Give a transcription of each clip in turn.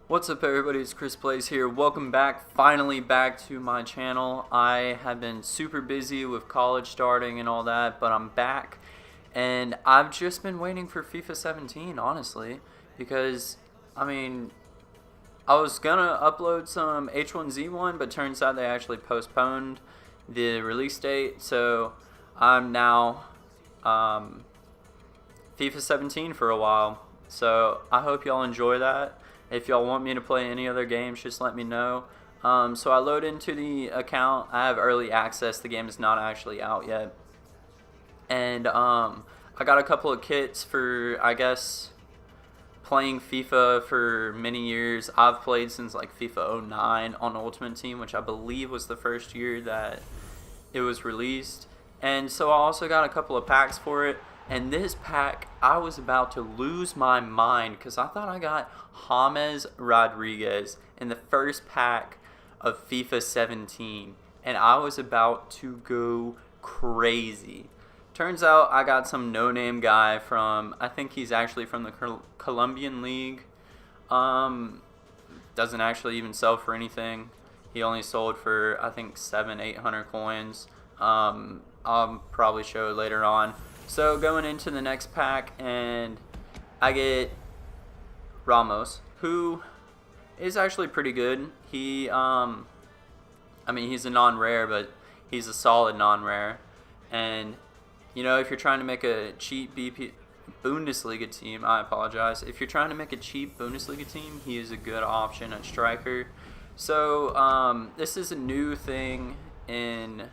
What's up everybody, it's Chris Plays here. Welcome back, finally back to my channel. I have been super busy with college starting and all that, but I'm back. And I've just been waiting for FIFA 17, honestly. Because, I was gonna upload some H1Z1, but turns out they actually postponed the release date. So, I'm now FIFA 17 for a while. So, I hope y'all enjoy that. If y'all want me to play any other games, just let me know. So I load into the account. I have early access. The game is not actually out yet. And I got a couple of kits for, I guess, playing FIFA for many years. I've played since like FIFA 09 on Ultimate Team, which I believe was the first year that it was released. And so I also got a couple of packs for it. And this pack, I was about to lose my mind because I thought I got James Rodriguez in the first pack of FIFA 17. And I was about to go crazy. Turns out I got some no-name guy from, I think he's actually from the Colombian League. Doesn't actually even sell for anything. He only sold for, I think, 700-800 coins. I'll probably show it later on. So going into the next pack, and I get Ramos, who is actually pretty good. He, he's a non-rare, but he's a solid non-rare. And, you know, if you're trying to make a cheap Bundesliga team, I apologize. If you're trying to make a cheap Bundesliga team, he is a good option at striker. So, this is a new thing in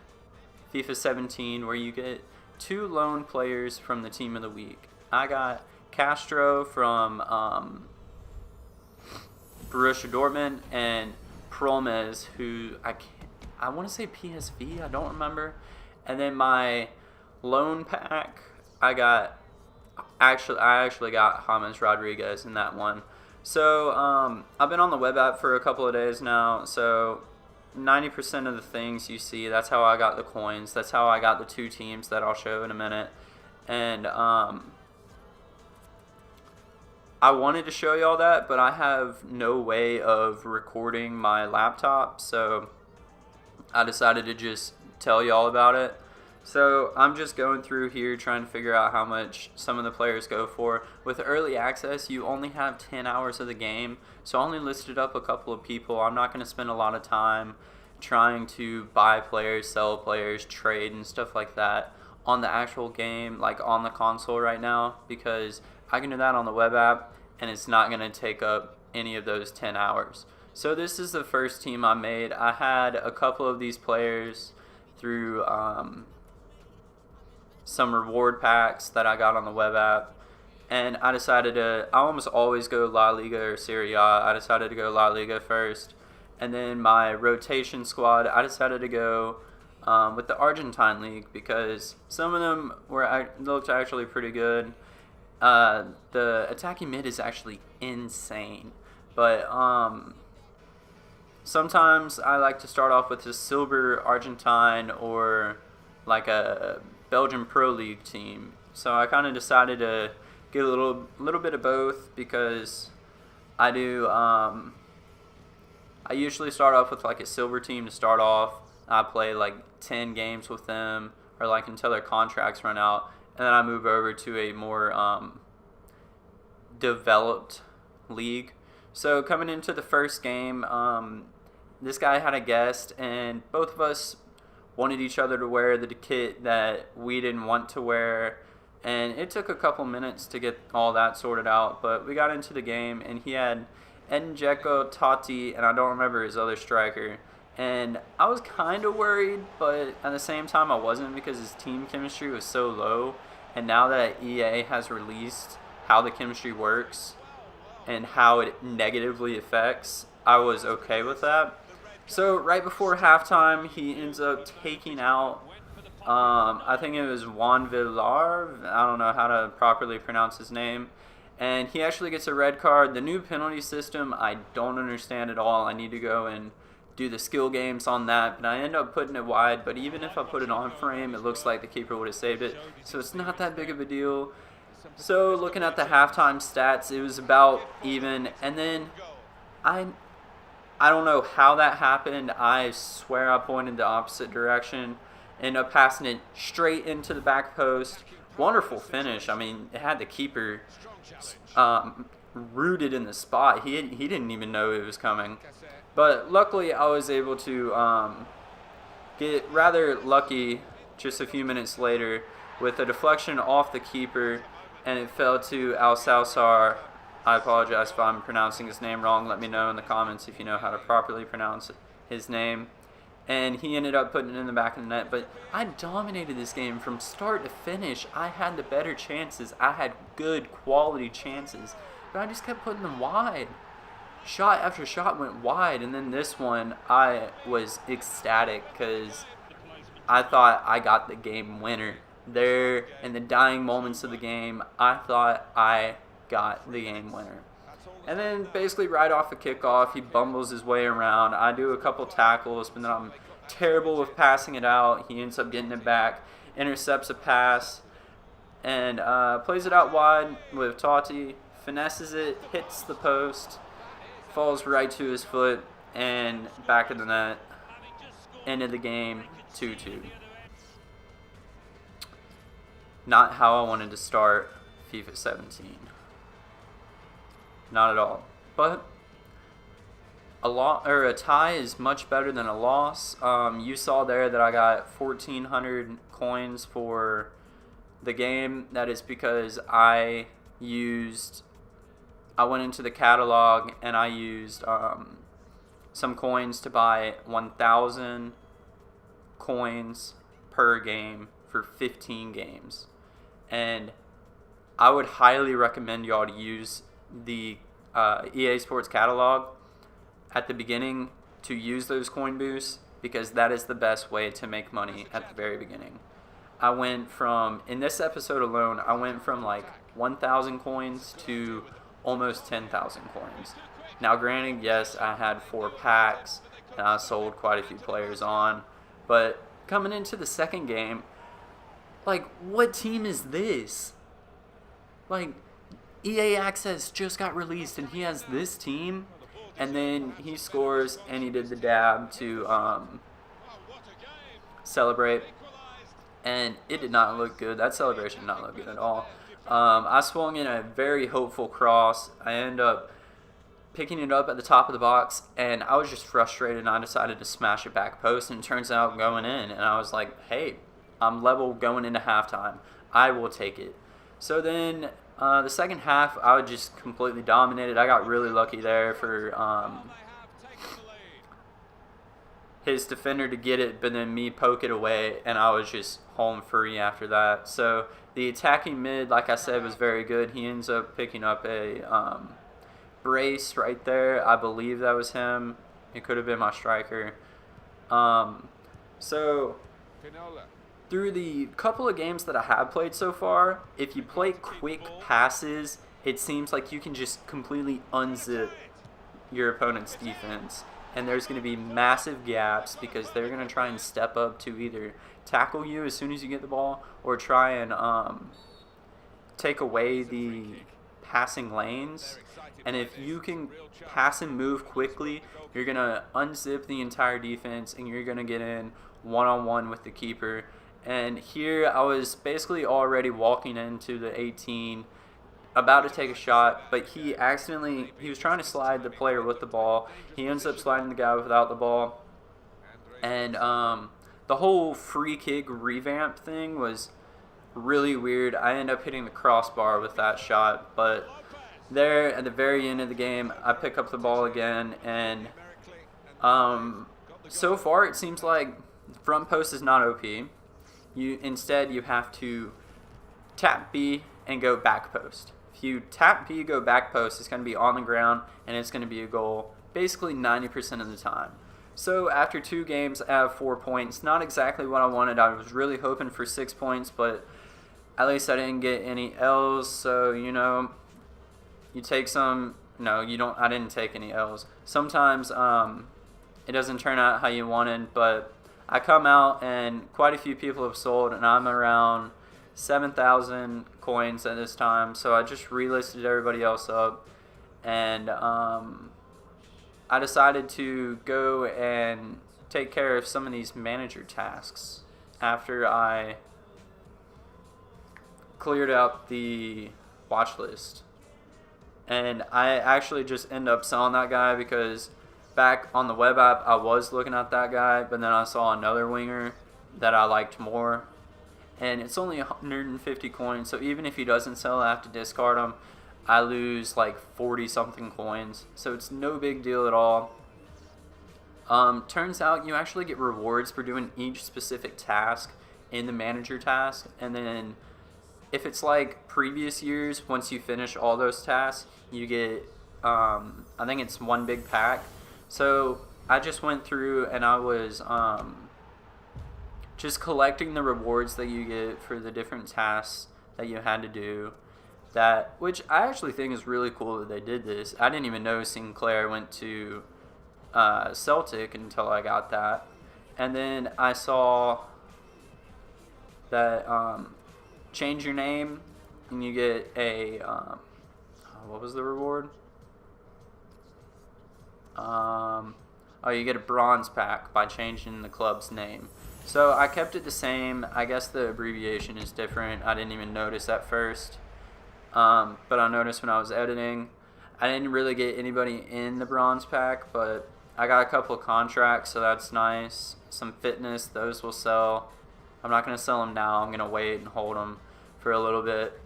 FIFA 17 where you get 2 lone players from the team of the week. I got Castro from Borussia Dortmund and Promes, who I want to say PSV, I don't remember. And then my lone pack, I actually got James Rodriguez in that one. So I've been on the web app for a couple of days now, so 90% of the things you see, that's how I got the coins. That's how I got the 2 teams that I'll show in a minute. And I wanted to show y'all that, but I have no way of recording my laptop, so I decided to just tell y'all about it. So I'm just going through here trying to figure out how much some of the players go for. With early access, you only have 10 hours of the game, so I only listed up a couple of people. I'm not going to spend a lot of time trying to buy players, sell players, trade, and stuff like that on the actual game, like on the console right now, because I can do that on the web app, and it's not going to take up any of those 10 hours. So this is the first team I made. I had a couple of these players through some reward packs that I got on the web app, and I decided I almost always go La Liga or Serie A. I decided to go La Liga first, and then my rotation squad, I decided to go with the Argentine League because some of them looked actually pretty good. The attacking mid is actually insane, but sometimes I like to start off with a silver Argentine or like a Belgian Pro League team. So I kind of decided to get a little bit of both because I do. I usually start off with like a silver team to start off. I play like 10 games with them, or like until their contracts run out, and then I move over to a more developed league. So coming into the first game, this guy had a guest, and both of us wanted each other to wear the kit that we didn't want to wear, and it took a couple minutes to get all that sorted out, but we got into the game, and he had Njeko, Totti, and I don't remember his other striker, and I was kind of worried, but at the same time I wasn't, because his team chemistry was so low, and now that EA has released how the chemistry works and how it negatively affects, I was okay with that. So right before halftime, he ends up taking out, I think it was Juan Villar. I don't know how to properly pronounce his name. And he actually gets a red card. The new penalty system, I don't understand at all. I need to go and do the skill games on that. But I end up putting it wide. But even if I put it on frame, it looks like the keeper would have saved it. So it's not that big of a deal. So looking at the halftime stats, it was about even. And then I I don't know how that happened. I swear I pointed the opposite direction. Ended up passing it straight into the back post. Wonderful finish. I mean, it had the keeper rooted in the spot. He didn't even know it was coming. But luckily, I was able to get rather lucky just a few minutes later with a deflection off the keeper, and it fell to Al Salsar. I apologize if I'm pronouncing his name wrong. Let me know in the comments if you know how to properly pronounce his name. And he ended up putting it in the back of the net. But I dominated this game from start to finish. I had the better chances. I had good quality chances. But I just kept putting them wide. Shot after shot went wide. And then this one, I was ecstatic because I thought I got the game winner. There, in the dying moments of the game, I thought I got the game winner. And then basically right off the kickoff, he bumbles his way around. I do a couple tackles, but then I'm terrible with passing it out. He ends up getting it back, intercepts a pass, and plays it out wide with Totti, finesses it, hits the post, falls right to his foot, and back of the net. End of the game, 2-2. Not how I wanted to start FIFA 17. Not at all. But a tie is much better than a loss. You saw there that I got 1,400 coins for the game. That is because I went into the catalog and I used some coins to buy 1,000 coins per game for 15 games. And I would highly recommend y'all to use the EA Sports catalog at the beginning to use those coin boosts, because that is the best way to make money at the very beginning. I went from, in this episode alone, I went from like 1,000 coins to almost 10,000 coins. Now granted, yes, I had 4 packs and I sold quite a few players on, but coming into the second game, like, what team is this? Like, EA Access just got released and he has this team, and then he scores and he did the dab to celebrate, and it did not look good. That celebration did not look good at all. I swung in a very hopeful cross. I ended up picking it up at the top of the box, and I was just frustrated, and I decided to smash it back post, and it turns out going in, and I was like, hey, I'm level going into halftime. I will take it. So then the second half, I was just completely dominated. I got really lucky there for his defender to get it, but then me poke it away, and I was just home free after that. So the attacking mid, like I said, was very good. He ends up picking up a brace right there. I believe that was him. It could have been my striker. So through the couple of games that I have played so far, if you play quick passes, it seems like you can just completely unzip your opponent's defense. And there's going to be massive gaps because they're going to try and step up to either tackle you as soon as you get the ball or try and take away the passing lanes. And if you can pass and move quickly, you're going to unzip the entire defense and you're going to get in one-on-one with the keeper. And here I was basically already walking into the 18, about to take a shot, but he was trying to slide the player with the ball. He ends up sliding the guy without the ball. And the whole free kick revamp thing was really weird. I ended up hitting the crossbar with that shot, but there at the very end of the game, I pick up the ball again, and so far it seems like front post is not OP. Instead, you have to tap B and go back post. If you tap B, go back post, it's going to be on the ground, and it's going to be a goal basically 90% of the time. So after 2 games, I have 4 points. Not exactly what I wanted. I was really hoping for 6 points, but at least I didn't get any L's. So, you know, you take some. No, you don't. I didn't take any L's. Sometimes it doesn't turn out how you wanted, but I come out and quite a few people have sold, and I'm around 7,000 coins at this time. So I just relisted everybody else up, and I decided to go and take care of some of these manager tasks after I cleared out the watch list. And I actually just end up selling that guy because back on the web app I was looking at that guy, but then I saw another winger that I liked more, and it's only 150 coins, so even if he doesn't sell, I have to discard him. I lose like 40 something coins, so it's no big deal at all. Turns out you actually get rewards for doing each specific task in the manager task, and then if it's like previous years, once you finish all those tasks, you get, I think it's one big pack. So I just went through and I was just collecting the rewards that you get for the different tasks that you had to do. That, which I actually think is really cool that they did this. I didn't even know Sinclair went to Celtic until I got that. And then I saw that change your name and you get a what was the reward? You get a bronze pack by changing the club's name. So I kept it the same. I guess the abbreviation is different. I didn't even notice at first, but I noticed when I was editing. I didn't really get anybody in the bronze pack, but I got a couple of contracts, so that's nice. Some fitness, those will sell. I'm not going to sell them now. I'm going to wait and hold them for a little bit.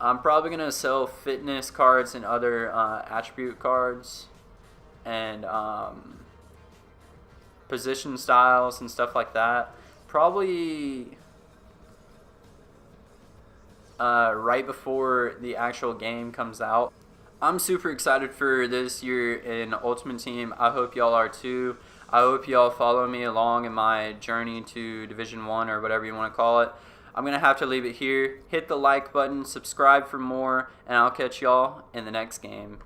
I'm probably going to sell fitness cards and other attribute cards and position styles and stuff like that. Probably right before the actual game comes out. I'm super excited for this year in Ultimate Team. I hope y'all are too. I hope y'all follow me along in my journey to Division 1 or whatever you want to call it. I'm going to have to leave it here. Hit the like button, subscribe for more, and I'll catch y'all in the next game.